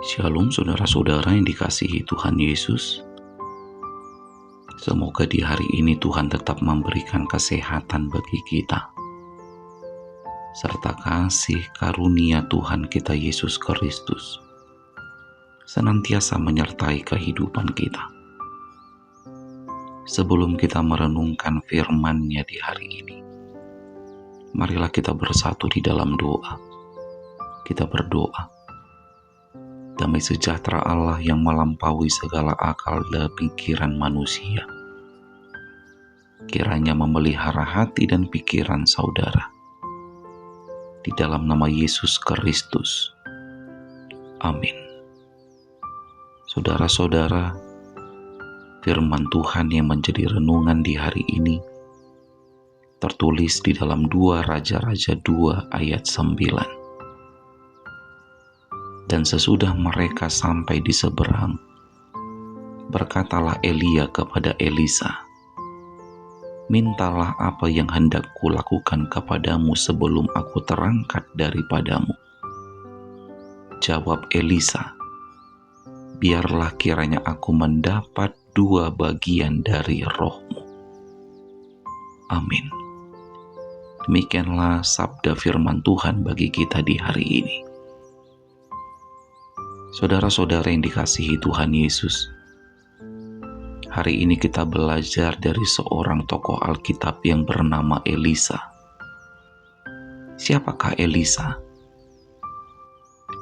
Shalom saudara-saudara yang dikasihi Tuhan Yesus. Semoga di hari ini Tuhan tetap memberikan kesehatan bagi kita, serta kasih karunia Tuhan kita Yesus Kristus senantiasa menyertai kehidupan kita. Sebelum kita merenungkan firman-Nya di hari ini, marilah kita bersatu di dalam doa. Kita berdoa. Damai sejahtera Allah yang melampaui segala akal dan pikiran manusia, kiranya memelihara hati dan pikiran saudara. Di dalam nama Yesus Kristus. Amin. Saudara-saudara, firman Tuhan yang menjadi renungan di hari ini tertulis di dalam 2 Raja-Raja 2 ayat 9. Dan sesudah mereka sampai di seberang, berkatalah Elia kepada Elisa, "Mintalah apa yang hendak kulakukan kepadamu sebelum aku terangkat daripadamu." Jawab Elisa, "Biarlah kiranya aku mendapat 2 bagian dari rohmu." Amin. Demikianlah sabda firman Tuhan bagi kita di hari ini. Saudara-saudara yang dikasihi Tuhan Yesus, hari ini kita belajar dari seorang tokoh Alkitab yang bernama Elisa. Siapakah Elisa?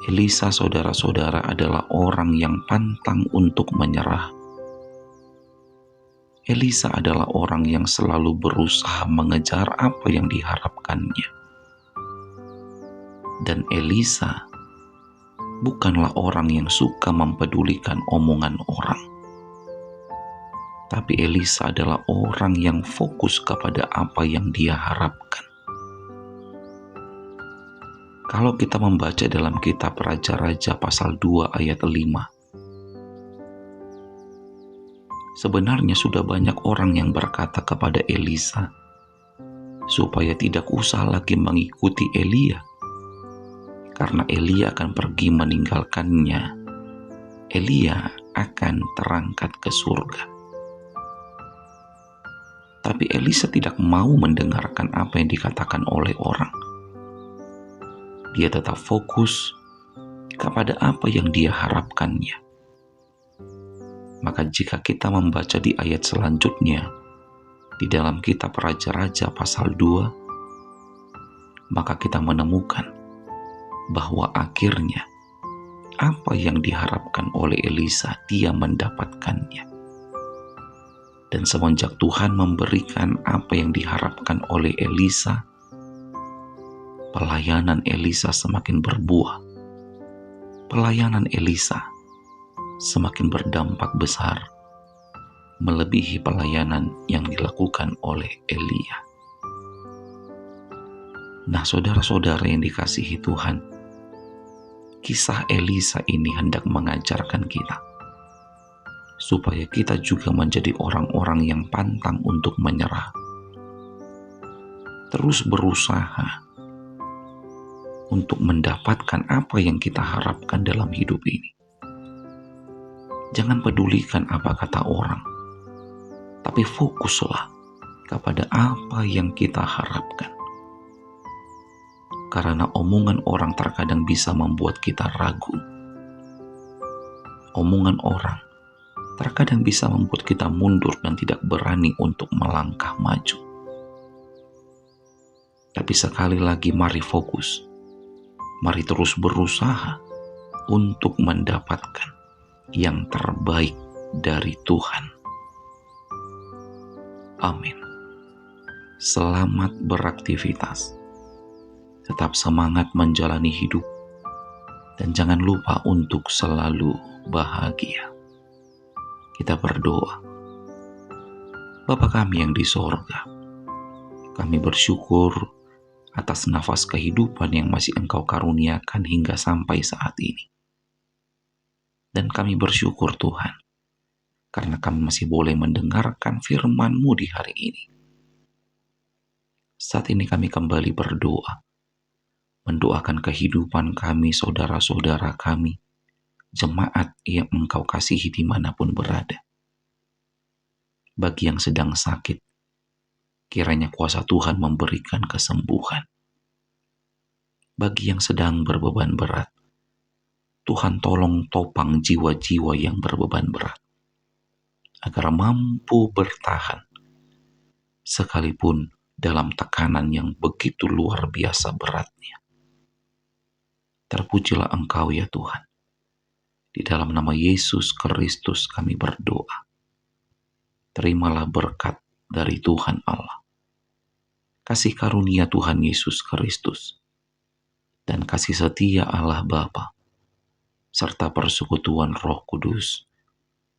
Elisa, saudara-saudara, adalah orang yang pantang untuk menyerah. Elisa adalah orang yang selalu berusaha mengejar apa yang diharapkannya. Dan Elisa bukanlah orang yang suka mempedulikan omongan orang. Tapi Elisa adalah orang yang fokus kepada apa yang dia harapkan. Kalau kita membaca dalam kitab Raja-Raja pasal 2 ayat 5, sebenarnya sudah banyak orang yang berkata kepada Elisa supaya tidak usah lagi mengikuti Elia, karena Elia akan pergi meninggalkannya. Elia akan terangkat ke surga. Tapi Elisa tidak mau mendengarkan apa yang dikatakan oleh orang. Dia tetap fokus kepada apa yang dia harapkannya. Maka jika kita membaca di ayat selanjutnya, di dalam kitab Raja-Raja pasal 2, maka kita menemukan bahwa akhirnya apa yang diharapkan oleh Elisa, dia mendapatkannya. Dan semenjak Tuhan memberikan apa yang diharapkan oleh Elisa, pelayanan Elisa semakin berbuah. Pelayanan Elisa semakin berdampak besar, melebihi pelayanan yang dilakukan oleh Elia. Nah, saudara-saudara yang dikasihi Tuhan, kisah Elisa ini hendak mengajarkan kita supaya kita juga menjadi orang-orang yang pantang untuk menyerah. Terus berusaha untuk mendapatkan apa yang kita harapkan dalam hidup ini. Jangan pedulikan apa kata orang, tapi fokuslah kepada apa yang kita harapkan. Karena omongan orang terkadang bisa membuat kita ragu. Omongan orang terkadang bisa membuat kita mundur dan tidak berani untuk melangkah maju. Tapi sekali lagi, mari fokus. Mari terus berusaha untuk mendapatkan yang terbaik dari Tuhan. Amin. Selamat beraktivitas. Tetap semangat menjalani hidup, dan jangan lupa untuk selalu bahagia. Kita berdoa. Bapa kami yang di sorga, kami bersyukur atas nafas kehidupan yang masih Engkau karuniakan hingga sampai saat ini. Dan kami bersyukur Tuhan, karena kami masih boleh mendengarkan firman-Mu di hari ini. Saat ini kami kembali berdoa, mendoakan kehidupan kami, saudara-saudara kami, jemaat yang Engkau kasihi dimanapun berada. Bagi yang sedang sakit, kiranya kuasa Tuhan memberikan kesembuhan. Bagi yang sedang berbeban berat, Tuhan tolong topang jiwa-jiwa yang berbeban berat, agar mampu bertahan, sekalipun dalam tekanan yang begitu luar biasa beratnya. Terpujilah Engkau ya Tuhan. Di dalam nama Yesus Kristus kami berdoa. Terimalah berkat dari Tuhan Allah, kasih karunia Tuhan Yesus Kristus, dan kasih setia Allah Bapa, serta persekutuan Roh Kudus,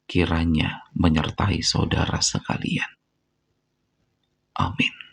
kiranya menyertai saudara sekalian. Amin.